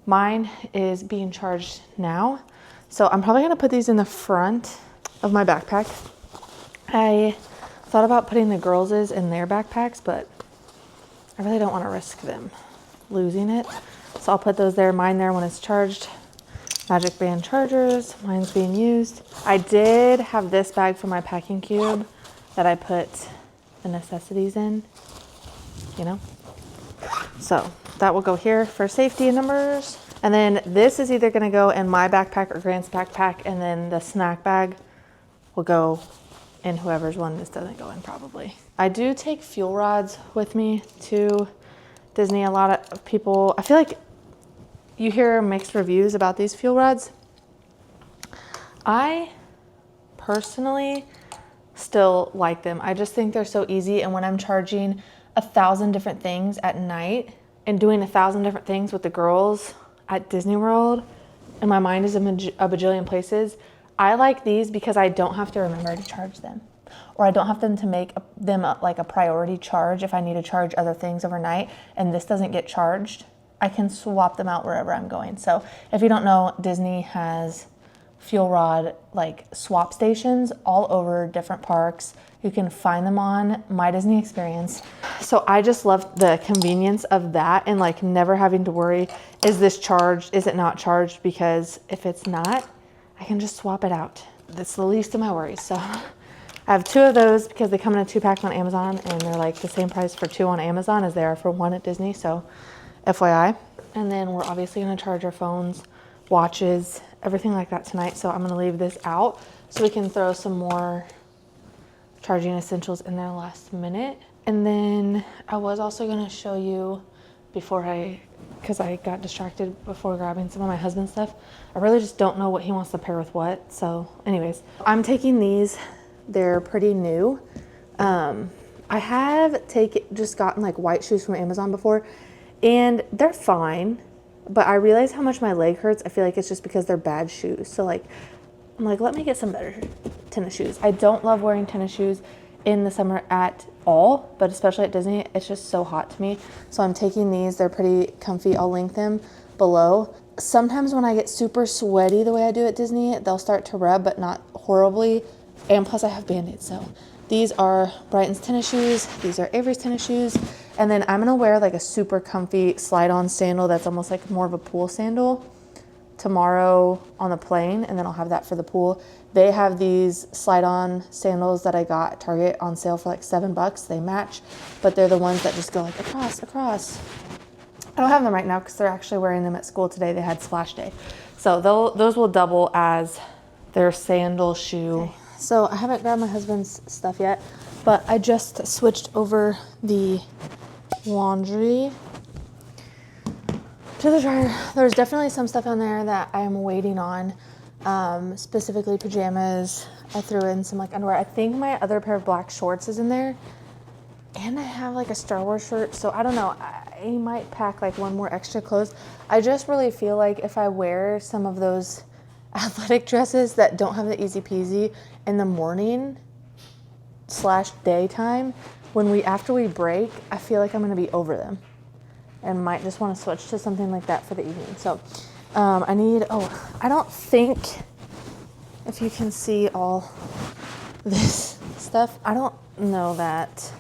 Mine is being charged now. So I'm probably gonna put these in the front of my backpack. I thought about putting the girls' in their backpacks, but I really don't want to risk them losing it. So I'll put those there, mine there when it's charged. Magic Band chargers, mine's being used. I did have this bag for my packing cube that I put the necessities in, you know? So that will go here for safety and numbers. And then this is either gonna go in my backpack or Grant's backpack, and then the snack bag will go in whoever's one this doesn't go in, probably. I do take fuel rods with me to Disney. A lot of people, I feel like you hear mixed reviews about these fuel rods. I personally still like them. I just think they're so easy, and when I'm charging 1,000 different things at night and doing 1,000 different things with the girls at Disney World, and my mind is a bajillion places, I like these because I don't have to remember to charge them, or I don't have them to make them like a priority charge if I need to charge other things overnight and this doesn't get charged. I can swap them out wherever I'm going. So if you don't know, Disney has fuel rod like swap stations all over different parks. You can find them on My Disney Experience. So I just love the convenience of that and like never having to worry, is this charged? Is it not charged? Because if it's not, I can just swap it out. That's the least of my worries. So I have 2 of those because they come in a 2-pack on Amazon and they're like the same price for 2 on Amazon as they are for 1 at Disney. So FYI. And then we're obviously gonna charge our phones, watches, everything like that tonight. So I'm gonna leave this out so we can throw some more charging essentials in there last minute. And then I was also gonna show you because I got distracted before grabbing some of my husband's stuff. I really just don't know what he wants to pair with what. So anyways, I'm taking these. They're pretty new. I have just gotten like white shoes from Amazon before and they're fine, but I realize how much my leg hurts. I feel like it's just because they're bad shoes. So like, I'm like, let me get some better tennis shoes. I don't love wearing tennis shoes in the summer at all, but especially at Disney, it's just so hot to me. So I'm taking these. They're pretty comfy. I'll link them below. Sometimes when I get super sweaty the way I do at Disney, they'll start to rub, but not horribly. And plus I have Band-Aids. So these are Brighton's tennis shoes. These are Avery's tennis shoes. And then I'm gonna wear like a super comfy slide-on sandal that's almost like more of a pool sandal tomorrow on the plane, and then I'll have that for the pool. They have these slide-on sandals that I got at Target on sale for like $7. They match, but they're the ones that just go like across. I don't have them right now because they're actually wearing them at school today. They had splash day. So those will double as their sandal shoe. Okay. So I haven't grabbed my husband's stuff yet, but I just switched over the laundry to the dryer. There's definitely some stuff on there that I'm waiting on, specifically pajamas. I threw in some like underwear. I think my other pair of black shorts is in there, and I have like a Star Wars shirt. So I don't know, I might pack like 1 more extra clothes. I just really feel like if I wear some of those athletic dresses that don't have the easy peasy in the morning / daytime, after we break, I feel like I'm gonna be over them and might just want to switch to something like that for the evening. So I don't think, if you can see all this stuff, I don't know that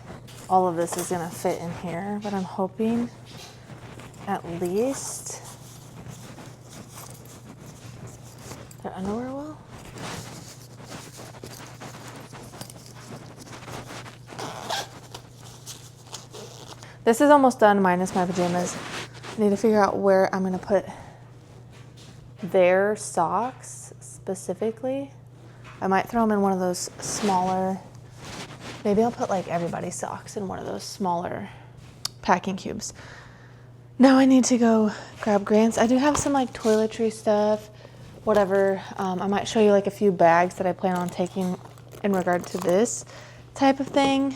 all of this is gonna fit in here, but I'm hoping at least their underwear will. This is almost done minus my pajamas. I need to figure out where I'm gonna put their socks specifically. I might throw them in one of those smaller, maybe I'll put like everybody's socks in one of those smaller packing cubes. Now I need to go grab Grant's. I do have some like toiletry stuff, whatever. I might show you like a few bags that I plan on taking in regard to this type of thing.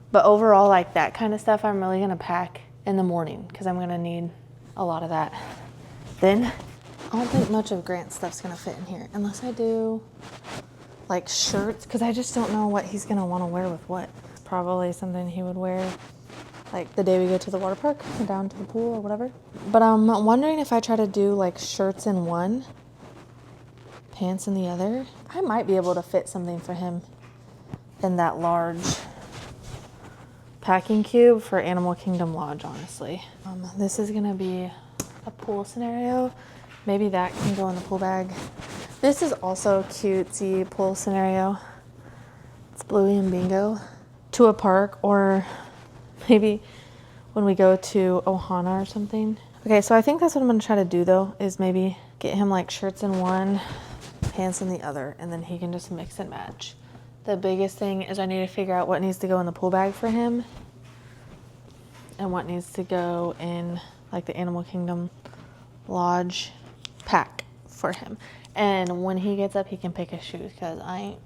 But overall, like that kind of stuff, I'm really gonna pack in the morning because I'm gonna need a lot of that. Then I don't think much of Grant's stuff's gonna fit in here unless I do like shirts, because I just don't know what he's gonna want to wear with what. Probably something he would wear like the day we go to the water park or down to the pool or whatever. But I'm wondering if I try to do like shirts in one, pants in the other. I might be able to fit something for him in that large packing cube for Animal Kingdom Lodge, honestly. This is gonna be a pool scenario. Maybe that can go in the pool bag. This is also a cutesy pool scenario. It's Bluey and Bingo. To a park, or maybe when we go to Ohana or something. Okay, so I think that's what I'm gonna try to do though, is maybe get him like shirts in one, pants in the other, and then he can just mix and match. The biggest thing is I need to figure out what needs to go in the pool bag for him and what needs to go in like the Animal Kingdom Lodge pack for him. And when he gets up, he can pick his shoes because I ain't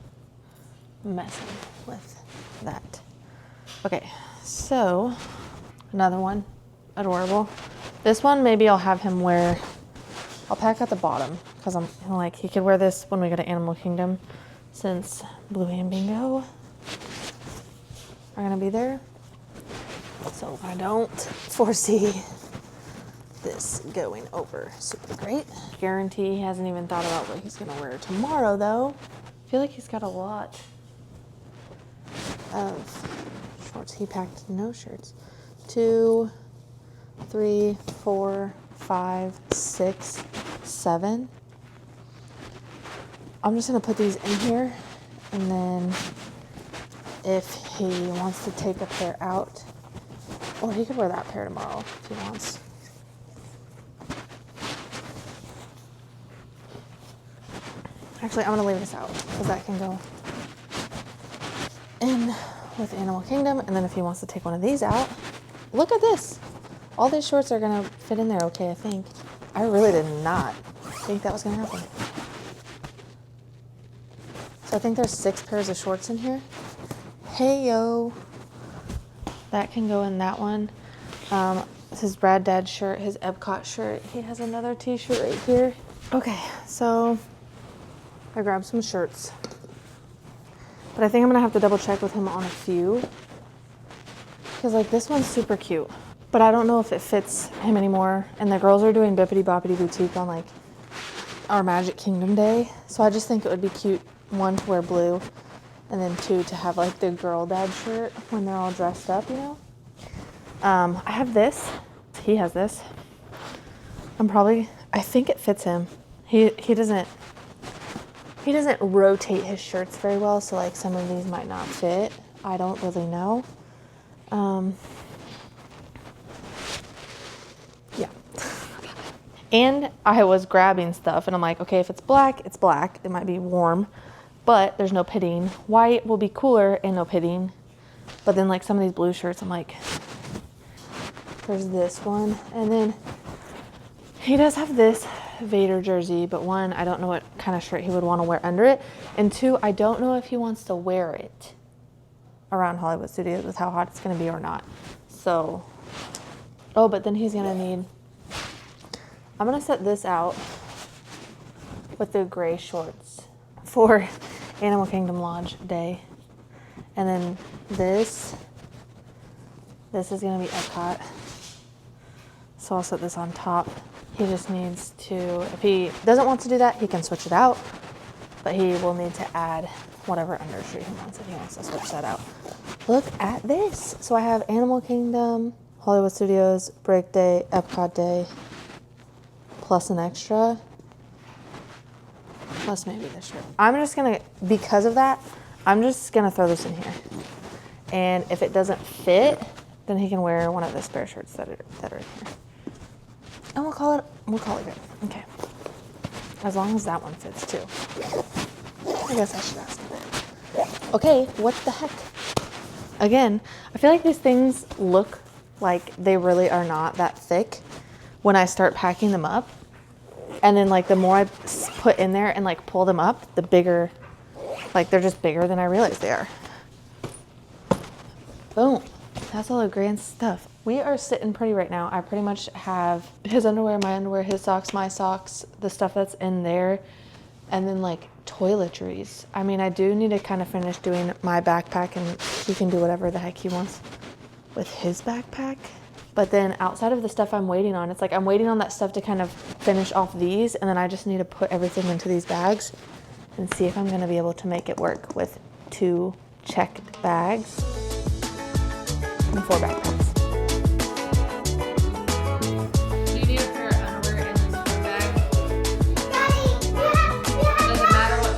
messing with that. Okay, so another one, adorable. This one, maybe I'll have him wear I'll pack at the bottom because I'm like, he could wear this when we go to Animal Kingdom since Bluey and Bingo are gonna be there. So I don't foresee this going over super great. Guarantee he hasn't even thought about what he's gonna wear tomorrow though. I feel like he's got a lot of shorts. He packed no shirts. 2, 3, 4, 5, 6, 7. I'm just gonna put these in here, and then if he wants to take a pair out, or he could wear that pair tomorrow if he wants. Actually, I'm gonna leave this out because that can go in with Animal Kingdom, and then if he wants to take one of these out, look at this. All these shorts are gonna fit in there okay, I think. I really did not think that was gonna happen. So I think there's 6 pairs of shorts in here. Hey yo. That can go in that one. This is Brad Dad's shirt, his Epcot shirt. He has another t-shirt right here. Okay, so I grabbed some shirts. But I think I'm gonna have to double check with him on a few. Because like this one's super cute. But I don't know if it fits him anymore. And the girls are doing Bippity Boppity Boutique on like our Magic Kingdom day. So I just think it would be cute, 1, to wear blue, and then 2, to have like the girl dad shirt when they're all dressed up, you know? I have this. He has this. I think it fits him. He doesn't rotate his shirts very well, so like some of these might not fit. I don't really know. Yeah. And I was grabbing stuff and I'm like, okay, if it's black, it's black. It might be warm, but there's no pitting. White will be cooler and no pitting. But then like some of these blue shirts, I'm like, there's this one. And then he does have this Vader jersey, but 1, I don't know what kind of shirt he would want to wear under it. And 2, I don't know if he wants to wear it around Hollywood Studios with how hot it's going to be or not. So, oh, but then he's going to need, I'm going to set this out with the gray shorts for Animal Kingdom Lodge day. And then this is going to be Epcot. So I'll set this on top. He just needs to, if he doesn't want to do that, he can switch it out, but he will need to add whatever undershirt he wants if he wants to switch that out. Look at this. So I have Animal Kingdom, Hollywood Studios, Break Day, Epcot Day, plus an extra, plus maybe this shirt. I'm just gonna, because of that, I'm just gonna throw this in here. And if it doesn't fit, then he can wear one of the spare shirts that are in here. And we'll call it good. Okay. As long as that one fits too. I guess I should ask him. Okay, what the heck? Again, I feel like these things look like they really are not that thick when I start packing them up. And then like the more I put in there and like pull them up, the bigger, like they're just bigger than I realize they are. Boom. That's all the grand stuff. We are sitting pretty right now. I pretty much have his underwear, my underwear, his socks, my socks, the stuff that's in there, and then like toiletries. I mean, I do need to kind of finish doing my backpack, and he can do whatever the heck he wants with his backpack. But then outside of the stuff I'm waiting on, it's like I'm waiting on that stuff to kind of finish off these, and then I just need to put everything into these bags and see if I'm gonna be able to make it work with 2 checked bags and 4 backpacks. Do you need a pair of underwear in this one bag? Does it matter what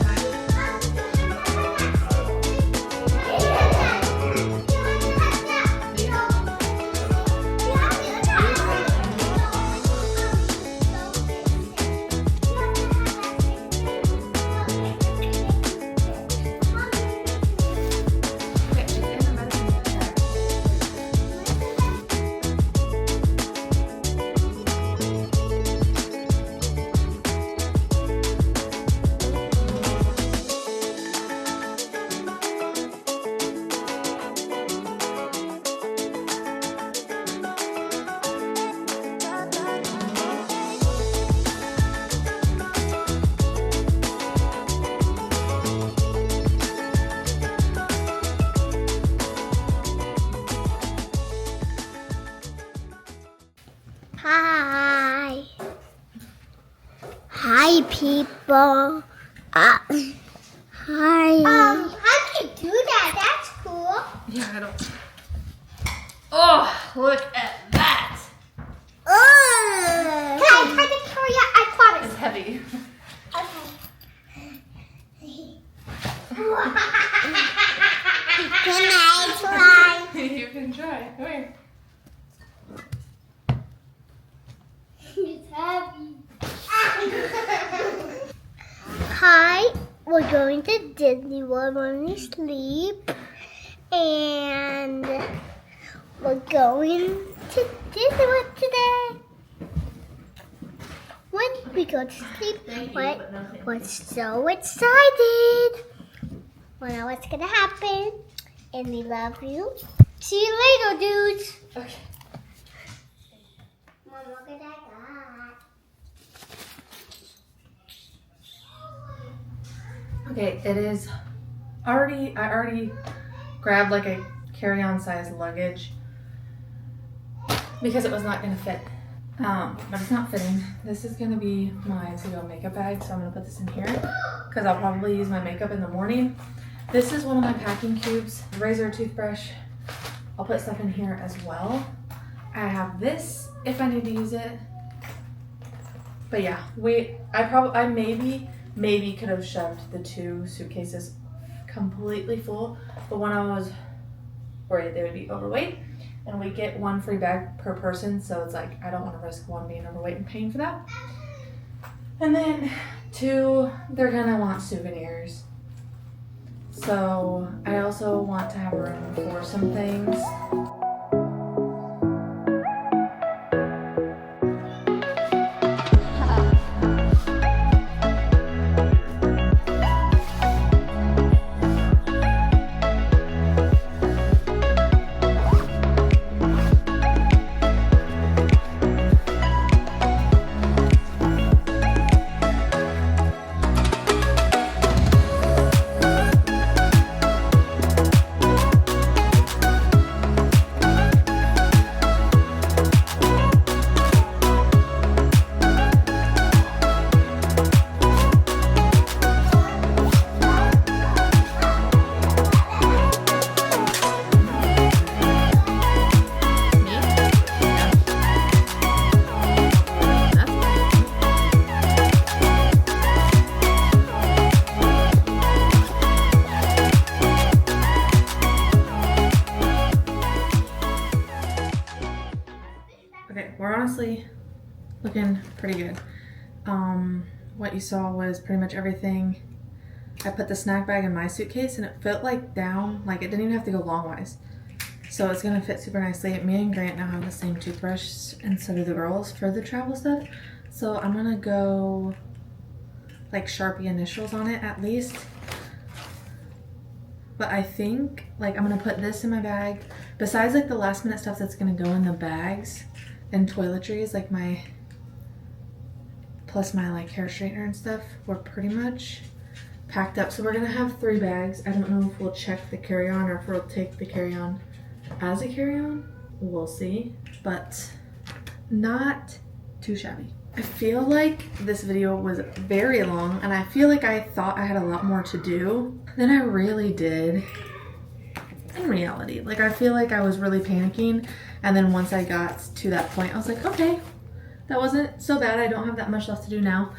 Hi, people. Hi. How can you do that? That's cool. Yeah, I don't. Oh, look at that. Can I try to carry it? I promise. It's heavy. Can I try? You can try. Come here. It's heavy. Hi, we're going to Disney World when we sleep. And we're going to Disney World today. When we go to sleep, we're so excited. We know what's going to happen. And we love you. See you later, dudes. Okay. Mom, look at that. Okay, it is I already grabbed like a carry-on size luggage because it was not gonna fit. But it's not fitting. This is gonna be my to-go makeup bag, so I'm gonna put this in here because I'll probably use my makeup in the morning. This is one of my packing cubes, razor, toothbrush. I'll put stuff in here as well. I have this if I need to use it. But yeah, I maybe could have shoved the 2 suitcases completely full, but when I was worried they would be overweight, and we get 1 free bag per person, so it's like I don't want to risk 1 being overweight and paying for that. And then 2, they're gonna want souvenirs. So I also want to have room for some things. Okay, we're honestly looking pretty good. What you saw was pretty much everything. I put the snack bag in my suitcase and it fit like down, like it didn't even have to go longwise. So it's gonna fit super nicely. Me and Grant now have the same toothbrush, and so do the girls for the travel stuff. So I'm gonna go like Sharpie initials on it at least. But I think like I'm gonna put this in my bag. Besides like the last minute stuff that's gonna go in the bags and toiletries, like my plus my like hair straightener and stuff, we're pretty much packed up. So we're gonna have 3 bags. I don't know if we'll check the carry-on or if we'll take the carry-on as a carry-on. We'll see, but not too shabby. I feel like this video was very long, and I feel like I thought I had a lot more to do than I really did in reality. Like I feel like I was really panicking, and then once I got to that point I was like, okay, that wasn't so bad. I don't have that much left to do now.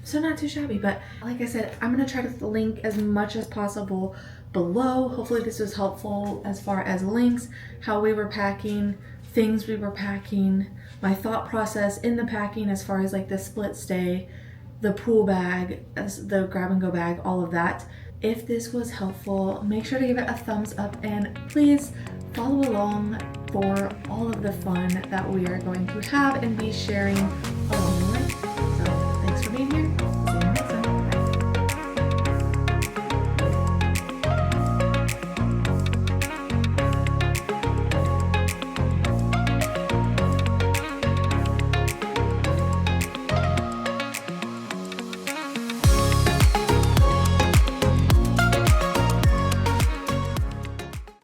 So not too shabby, but like I said, I'm gonna try to link as much as possible below. Hopefully this was helpful as far as links, how we were packing, things we were packing, my thought process in the packing as far as like the split stay, the pool bag, the grab and go bag, all of that. If this was helpful, make sure to give it a thumbs up and please follow along for all of the fun that we are going to have and be sharing along the way. So thanks for being here.